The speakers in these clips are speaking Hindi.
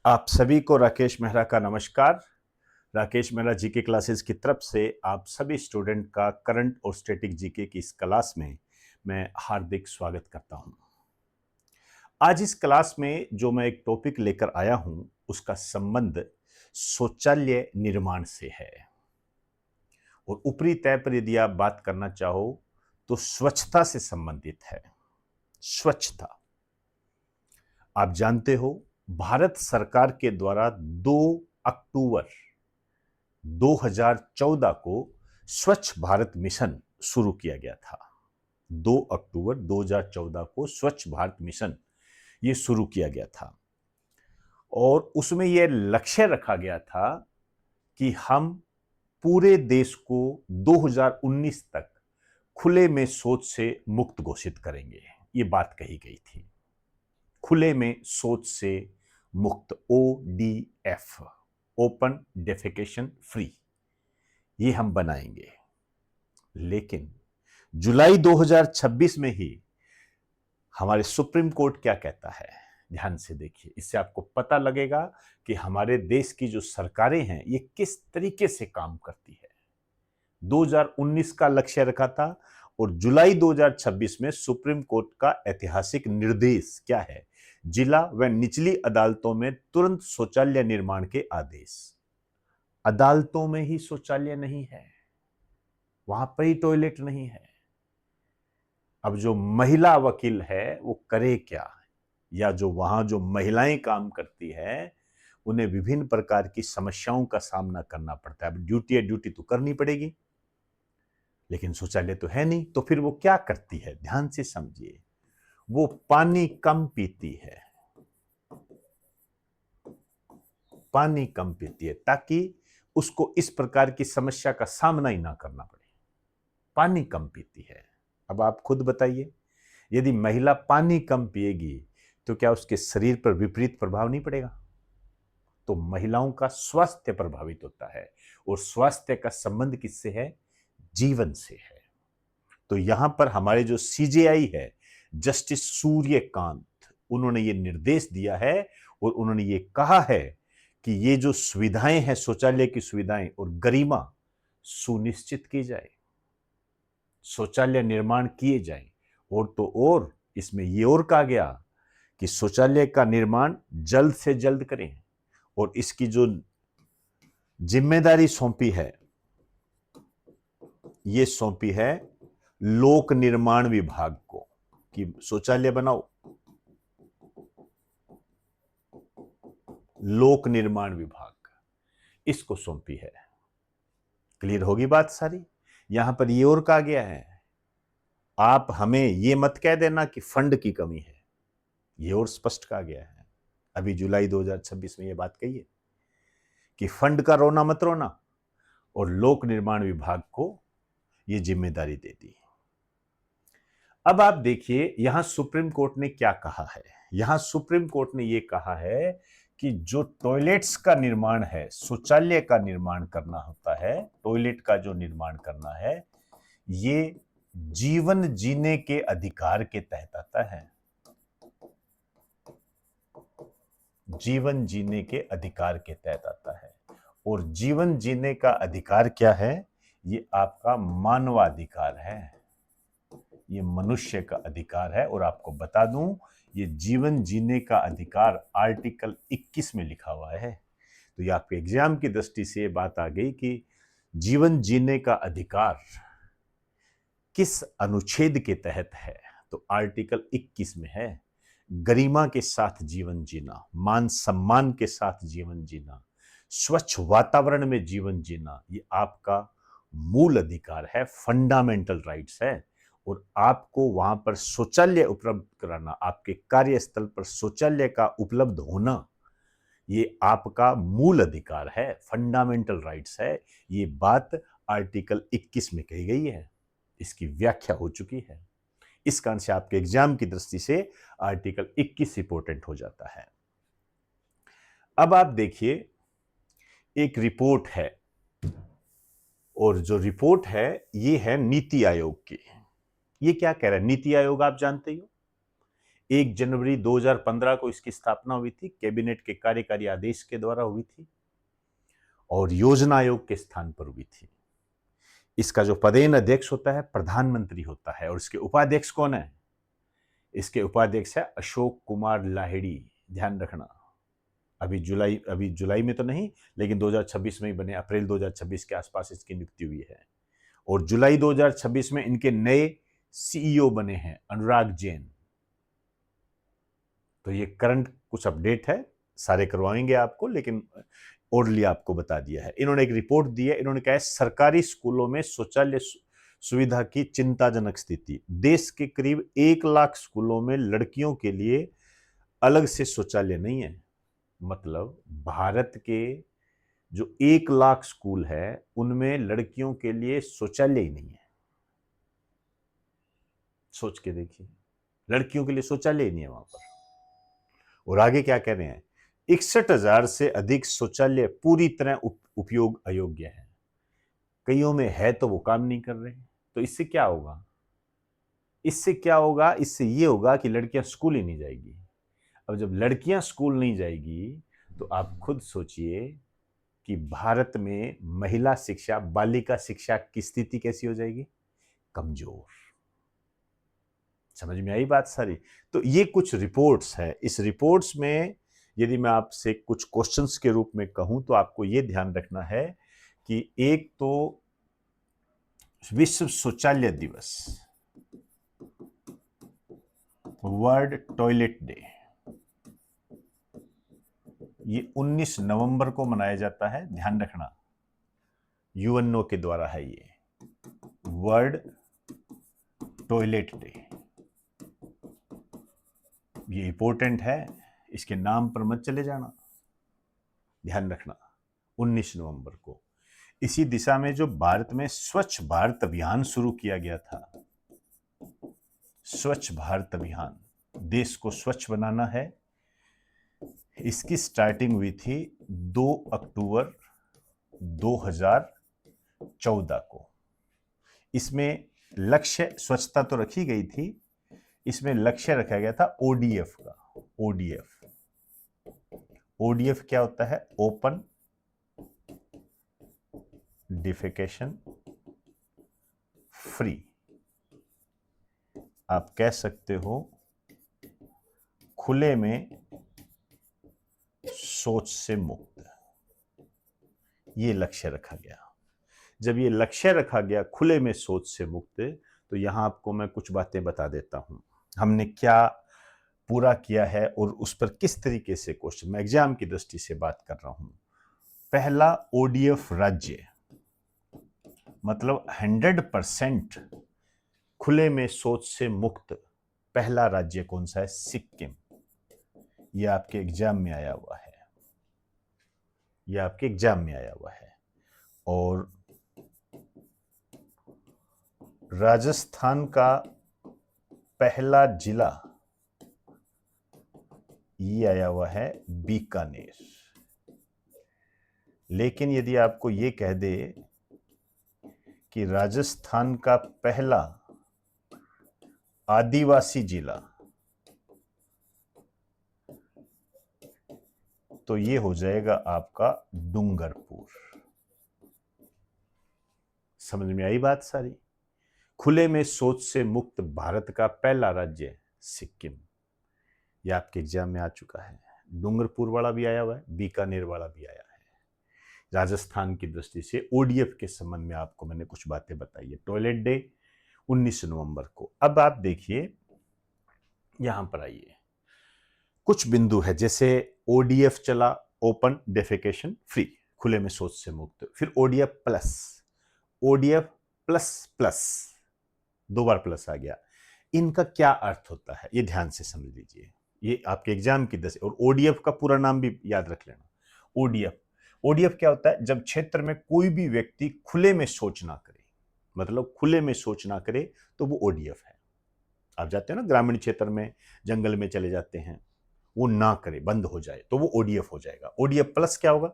आप सभी को राकेश मेहरा का नमस्कार। राकेश मेहरा जीके क्लासेस की तरफ से आप सभी स्टूडेंट का करंट और स्टैटिक जीके की इस क्लास में मैं हार्दिक स्वागत करता हूं। आज इस क्लास में जो मैं एक टॉपिक लेकर आया हूं उसका संबंध शौचालय निर्माण से है और ऊपरी तय पर यदि आप बात करना चाहो तो स्वच्छता से संबंधित है। स्वच्छता, आप जानते हो, भारत सरकार के द्वारा 2 अक्टूबर 2014 को स्वच्छ भारत मिशन शुरू किया गया था। 2 अक्टूबर 2014 को स्वच्छ भारत मिशन ये शुरू किया गया था और उसमें यह लक्ष्य रखा गया था कि हम पूरे देश को 2019 तक खुले में शौच से मुक्त घोषित करेंगे। ये बात कही गई थी, खुले में शौच से मुक्त, ODF, ओपन डेफेकेशन फ्री, ये हम बनाएंगे। लेकिन जुलाई 2026 में ही हमारे सुप्रीम कोर्ट क्या कहता है, ध्यान से देखिए, इससे आपको पता लगेगा कि हमारे देश की जो सरकारें हैं ये किस तरीके से काम करती है। 2019 का लक्ष्य रखा था और जुलाई 2026 में सुप्रीम कोर्ट का ऐतिहासिक निर्देश क्या है, जिला व निचली अदालतों में तुरंत शौचालय निर्माण के आदेश। अदालतों में ही शौचालय नहीं है, वहां पर ही टॉयलेट नहीं है। अब जो महिला वकील है वो करे क्या, या जो वहां जो महिलाएं काम करती है उन्हें विभिन्न प्रकार की समस्याओं का सामना करना पड़ता है। अब ड्यूटी है, ड्यूटी तो करनी पड़ेगी, लेकिन शौचालय तो है नहीं, तो फिर वो क्या करती है, ध्यान से समझिए। वो पानी कम पीती है, पानी कम पीती है ताकि उसको इस प्रकार की समस्या का सामना ही ना करना पड़े। पानी कम पीती है। अब आप खुद बताइए, यदि महिला पानी कम पिएगी तो क्या उसके शरीर पर विपरीत प्रभाव नहीं पड़ेगा? तो महिलाओं का स्वास्थ्य प्रभावित होता है और स्वास्थ्य का संबंध किससे है? जीवन से है। तो यहां पर हमारे जो CJI है, जस्टिस सूर्यकांत, उन्होंने ये निर्देश दिया है और उन्होंने ये कहा है कि ये जो सुविधाएं हैं, शौचालय की सुविधाएं और गरिमा सुनिश्चित की जाए, शौचालय निर्माण किए जाए। और तो और इसमें ये और कहा गया कि शौचालय का निर्माण जल्द से जल्द करें और इसकी जो जिम्मेदारी सौंपी है, ये सौंपी है लोक निर्माण विभाग को कि शौचालय बनाओ। लोक निर्माण विभाग इसको सौंपी है। क्लियर होगी बात सारी? यहां पर ये और कहा गया है, आप हमें ये मत कह देना कि फंड की कमी है, ये और स्पष्ट कहा गया है। अभी जुलाई 2026 में ये बात कही है कि फंड का रोना मत रोना, और लोक निर्माण विभाग को ये जिम्मेदारी दे दी। अब आप देखिए यहां सुप्रीम कोर्ट ने क्या कहा है। यहां सुप्रीम कोर्ट ने यह कहा है कि जो टॉयलेट्स का निर्माण है, शौचालय का निर्माण करना होता है, टॉयलेट का जो निर्माण करना है, ये जीवन जीने के अधिकार के तहत आता है। जीवन जीने के अधिकार के तहत आता है। और जीवन जीने का अधिकार क्या है? ये आपका मानवाधिकार है, ये मनुष्य का अधिकार है। और आपको बता दूं, ये जीवन जीने का अधिकार आर्टिकल 21 में लिखा हुआ है। तो ये आपके एग्जाम की दृष्टि से बात आ गई कि जीवन जीने का अधिकार किस अनुच्छेद के तहत है। तो आर्टिकल 21 में है, गरिमा के साथ जीवन जीना, मान सम्मान के साथ जीवन जीना, स्वच्छ वातावरण में जीवन जीना, ये आपका मूल अधिकार है, फंडामेंटल राइट्स है। और आपको वहां पर शौचालय उपलब्ध कराना, आपके कार्यस्थल पर शौचालय का उपलब्ध होना, ये आपका मूल अधिकार है, फंडामेंटल राइट्स है। ये बात आर्टिकल 21 में कही गई है, इसकी व्याख्या हो चुकी है। इस कारण से आपके एग्जाम की दृष्टि से आर्टिकल 21 इंपॉर्टेंट हो जाता है। अब आप देखिए, एक रिपोर्ट है और जो रिपोर्ट है ये है नीति आयोग की। ये क्या कह रहा है? नीति आयोग आप जानते हो, 1 जनवरी 2015 को इसकी स्थापना हुई थी, कैबिनेट के कार्यकारी आदेश के द्वारा हुई थी और योजना आयोग के स्थान पर हुई थी। इसका जो पदेन अध्यक्ष होता है प्रधानमंत्री होता है और इसके उपाध्यक्ष कौन है? इसके उपाध्यक्ष है अशोक कुमार लाहिड़ी। ध्यान रखना, अभी जुलाई में तो नहीं, लेकिन 2026 में ही बने, अप्रैल 2026 के आसपास इसकी नियुक्ति हुई है और जुलाई 2026 में इनके नए सीईओ बने हैं अनुराग जैन। तो ये करंट कुछ अपडेट है, सारे करवाएंगे आपको, लेकिन ओरली आपको बता दिया है। इन्होंने एक रिपोर्ट दी है, इन्होंने कहा है सरकारी स्कूलों में शौचालय सुविधा की चिंताजनक स्थिति। देश के करीब 1 लाख स्कूलों में लड़कियों के लिए अलग से शौचालय नहीं है। मतलब भारत के जो 1 लाख स्कूल है उनमें लड़कियों के लिए शौचालय ही नहीं है। सोच के देखिए, लड़कियों के लिए शौचालय ही नहीं है वहां पर। और आगे क्या कह रहे हैं, 61,000 से अधिक शौचालय पूरी तरह उपयोग अयोग्य है। कईयों में है तो वो काम नहीं कर रहे। तो इससे क्या होगा? इससे ये होगा कि लड़कियां स्कूल ही नहीं जाएगी। अब जब लड़कियां स्कूल नहीं जाएगी तो आप खुद सोचिए कि भारत में महिला शिक्षा, बालिका शिक्षा की स्थिति कैसी हो जाएगी? कमजोर। समझ में आई बात सारी? तो ये कुछ रिपोर्ट्स है। इस रिपोर्ट्स में यदि मैं आपसे कुछ क्वेश्चंस के रूप में कहूं तो आपको ये ध्यान रखना है कि एक तो विश्व शौचालय दिवस, वर्ल्ड टॉयलेट डे, ये 19 नवंबर को मनाया जाता है। ध्यान रखना, यूएनओ के द्वारा है ये वर्ल्ड टॉयलेट डे। ये इंपॉर्टेंट है, इसके नाम पर मत चले जाना, ध्यान रखना 19 नवंबर को। इसी दिशा में जो भारत में स्वच्छ भारत अभियान शुरू किया गया था, स्वच्छ भारत अभियान, देश को स्वच्छ बनाना है, इसकी स्टार्टिंग हुई थी 2 अक्टूबर 2014 को। इसमें लक्ष्य स्वच्छता तो रखी गई थी, इसमें लक्ष्य रखा गया था ओडीएफ का। ओडीएफ क्या होता है? Open defecation free. आप कह सकते हो खुले में शौच से मुक्त। ये लक्ष्य रखा गया। जब ये लक्ष्य रखा गया खुले में शौच से मुक्त, तो यहां आपको मैं कुछ बातें बता देता हूं हमने क्या पूरा किया है और उस पर किस तरीके से क्वेश्चन, मैं एग्जाम की दृष्टि से बात कर रहा हूं। पहला ओडीएफ राज्य, मतलब 100% खुले में शौच से मुक्त पहला राज्य कौन सा है? सिक्किम। यह आपके एग्जाम में आया हुआ है, और राजस्थान का पहला जिला ये आया हुआ है बीकानेर। लेकिन यदि आपको ये कह दे कि राजस्थान का पहला आदिवासी जिला, तो ये हो जाएगा आपका डूंगरपुर। समझ में आई बात सारी? खुले में शौच से मुक्त भारत का पहला राज्य सिक्किम। यह आपके एग्जाम में आ चुका है। डूंगरपुर वाला भी आया हुआ है, बीकानेर वाला भी आया है। राजस्थान की दृष्टि से ओडीएफ के संबंध में आपको मैंने कुछ बातें बताई है। टॉयलेट डे 19 नवंबर को। अब आप देखिए, यहां पर आइए, कुछ बिंदु है, जैसे ओडीएफ चला, ओपन डेफेकेशन फ्री, खुले में शौच से मुक्त, फिर ओडीएफ प्लस प्लस, 2 बार प्लस आ गया। इनका क्या अर्थ होता है ये ध्यान से समझ लीजिए, ये आपके एग्जाम की दशा। और ओडीएफ का पूरा नाम भी याद रख लेना। ओडीएफ क्या होता है? जब क्षेत्र में कोई भी व्यक्ति खुले में शौच ना करे, मतलब खुले में शौच ना करे, तो वो ओडीएफ है। आप जाते हो ना ग्रामीण क्षेत्र में, जंगल में चले जाते हैं, वो ना करे, बंद हो जाए, तो वो ओडीएफ हो जाएगा। ओडीएफ प्लस क्या होगा?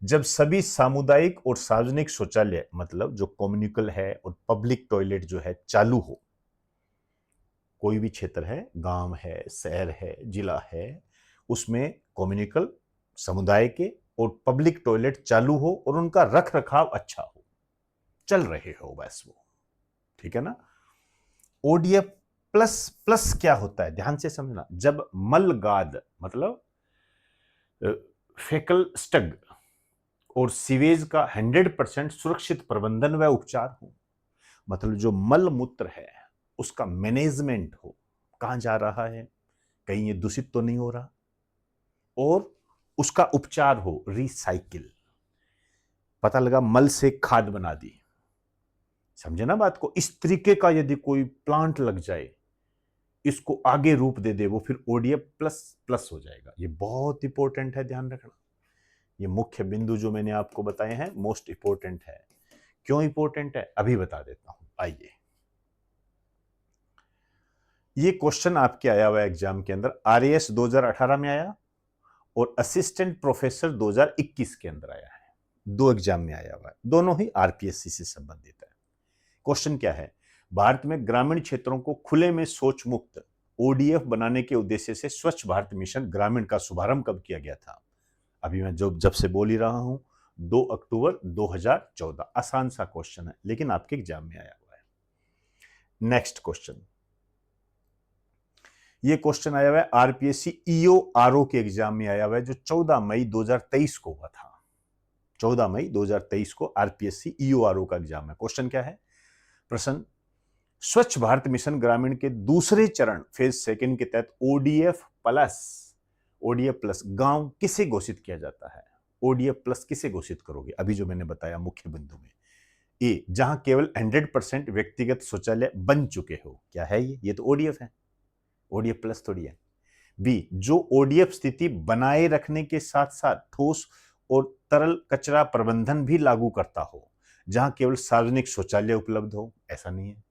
जब सभी सामुदायिक और सार्वजनिक शौचालय, मतलब जो कम्युनिकल है और पब्लिक टॉयलेट जो है, चालू हो, कोई भी क्षेत्र है, गांव है, शहर है, जिला है, उसमें कम्युनिकल समुदाय के और पब्लिक टॉयलेट चालू हो और उनका रख रखाव अच्छा हो, चल रहे हो बस वो, ठीक है ना। ओडीएफ प्लस प्लस क्या होता है, ध्यान से समझना। जब मलगाद मतलब फेकल स्टग और सीवेज का 100% सुरक्षित प्रबंधन व उपचार हो, मतलब जो मल मूत्र है उसका मैनेजमेंट हो, कहां जा रहा है, कहीं ये दूषित तो नहीं हो रहा, और उसका उपचार हो, रिसाइकिल। पता लगा मल से खाद बना दी, समझे ना बात को। इस तरीके का यदि कोई प्लांट लग जाए, इसको आगे रूप दे दे, वो फिर ओडीएफ प्लस प्लस हो जाएगा। ये बहुत इंपॉर्टेंट है, ध्यान रखना। ये मुख्य बिंदु जो मैंने आपको बताए हैं मोस्ट इंपॉर्टेंट है। क्यों इंपॉर्टेंट है अभी बता देता हूं, आइए। ये क्वेश्चन आपके आया हुआ है एग्जाम के अंदर, आरएएस 2018 में आया और असिस्टेंट प्रोफेसर 2021 के अंदर आया है। दो एग्जाम में आया हुआ है, दोनों ही आरपीएससी से संबंधित है। क्वेश्चन क्या है, भारत में ग्रामीण क्षेत्रों को खुले में शौच मुक्त ओडीएफ बनाने के उद्देश्य से स्वच्छ भारत मिशन ग्रामीण का शुभारंभ कब किया गया था। अभी मैं जब से बोल ही रहा हूं, 2 अक्टूबर 2014। आसान सा क्वेश्चन है लेकिन आपके एग्जाम में आया हुआ है। नेक्स्ट क्वेश्चन, ये क्वेश्चन आया हुआ है आरपीएससी ईओआरओ के एग्जाम में आया हुआ है, जो 14 मई 2023 को हुआ था। 14 मई 2023 को आरपीएससी ईओआरओ का एग्जाम है। क्वेश्चन क्या है, प्रश्न, स्वच्छ भारत मिशन ग्रामीण के दूसरे चरण फेज सेकंड के तहत ओडीएफ प्लस गांव किसे घोषित किया जाता है। ओडीएफ प्लस किसे घोषित करोगे, अभी जो मैंने बताया मुख्य बिंदु में। ए, जहां केवल 100% व्यक्तिगत शौचालय बन चुके हो, क्या है ये तो ओडीएफ है, ओडीएफ प्लस थोड़ी है। बी, जो ओडीएफ स्थिति बनाए रखने के साथ साथ ठोस और तरल कचरा प्रबंधन भी लागू करता हो, जहां केवल सार्वजनिक शौचालय उपलब्ध हो, ऐसा नहीं है।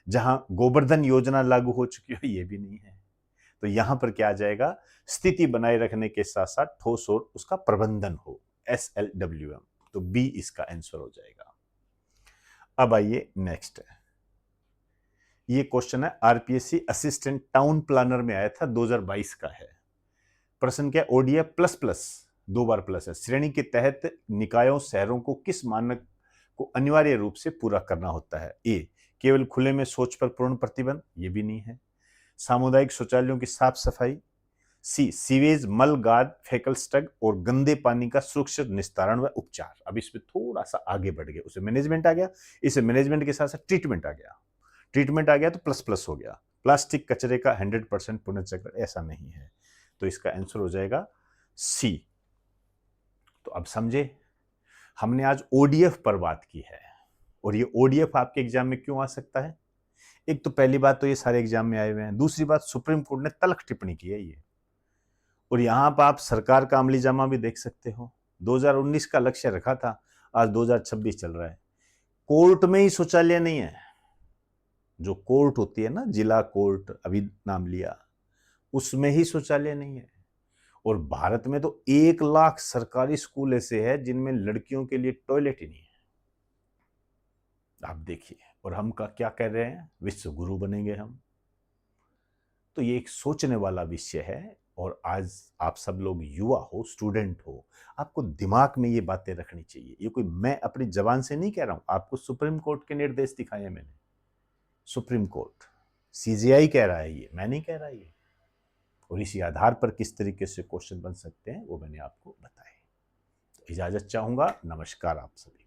जहां गोवर्धन योजना लागू हो चुकी हो, ये भी नहीं है। तो यहां पर क्या आ जाएगा, स्थिति बनाए रखने के साथ साथ ठोस और उसका प्रबंधन हो, SLWM। तो बी इसका आंसर हो जाएगा। अब आइए नेक्स्ट है, ये क्वेश्चन है आरपीएससी असिस्टेंट टाउन प्लानर में आया था, 2022 का है। प्रश्न क्या, ओडीएफ प्लस प्लस, दो बार प्लस है, श्रेणी के तहत निकायों शहरों को किस मानक को अनिवार्य रूप से पूरा करना होता है। ए, केवल खुले में शौच पर पूर्ण प्रतिबंध, ये भी नहीं है। सामुदायिक शौचालयों की साफ सफाई। सी, सीवेज मल गाद फेकल स्टग और गंदे पानी का सुरक्षित निस्तारण व उपचार। अब इसमें थोड़ा सा आगे बढ़ गए, उसे मैनेजमेंट आ गया, इसे मैनेजमेंट के साथ साथ ट्रीटमेंट आ गया, ट्रीटमेंट आ गया तो प्लस प्लस हो गया। प्लास्टिक कचरे का 100% पुनर्चक्रण, ऐसा नहीं है। तो इसका आंसर हो जाएगा सी। तो अब समझे, हमने आज ओडीएफ पर बात की है, और ये ओडीएफ आपके एग्जाम में क्यों आ सकता है। एक तो पहली बात तो ये सारे एग्जाम में आए हुए हैं, दूसरी बात सुप्रीम कोर्ट ने तल्ख टिप्पणी की है ये, और यहां पर आप सरकार का अमली जामा भी देख सकते हो। 2019 का लक्ष्य रखा था, आज 2026 चल रहा है, कोर्ट में ही शौचालय नहीं है। जो कोर्ट होती है ना, जिला कोर्ट अभी नाम लिया, उसमें ही शौचालय नहीं है। और भारत में तो 1 लाख सरकारी स्कूल ऐसे हैं जिनमें लड़कियों के लिए टॉयलेट ही नहीं है। आप देखिए, और हम का क्या कह रहे हैं, विश्व गुरु बनेंगे हम। तो ये एक सोचने वाला विषय है, और आज आप सब लोग युवा हो, स्टूडेंट हो, आपको दिमाग में ये बातें रखनी चाहिए। ये कोई मैं अपनी जबान से नहीं कह रहा हूं, आपको सुप्रीम कोर्ट के निर्देश दिखाए हैं मैंने। सुप्रीम कोर्ट, सीजीआई कह रहा है, ये मैं नहीं कह रहा ये। और इसी आधार पर किस तरीके से क्वेश्चन बन सकते हैं वो मैंने आपको बताया। तो इजाजत चाहूंगा, नमस्कार आप सभी।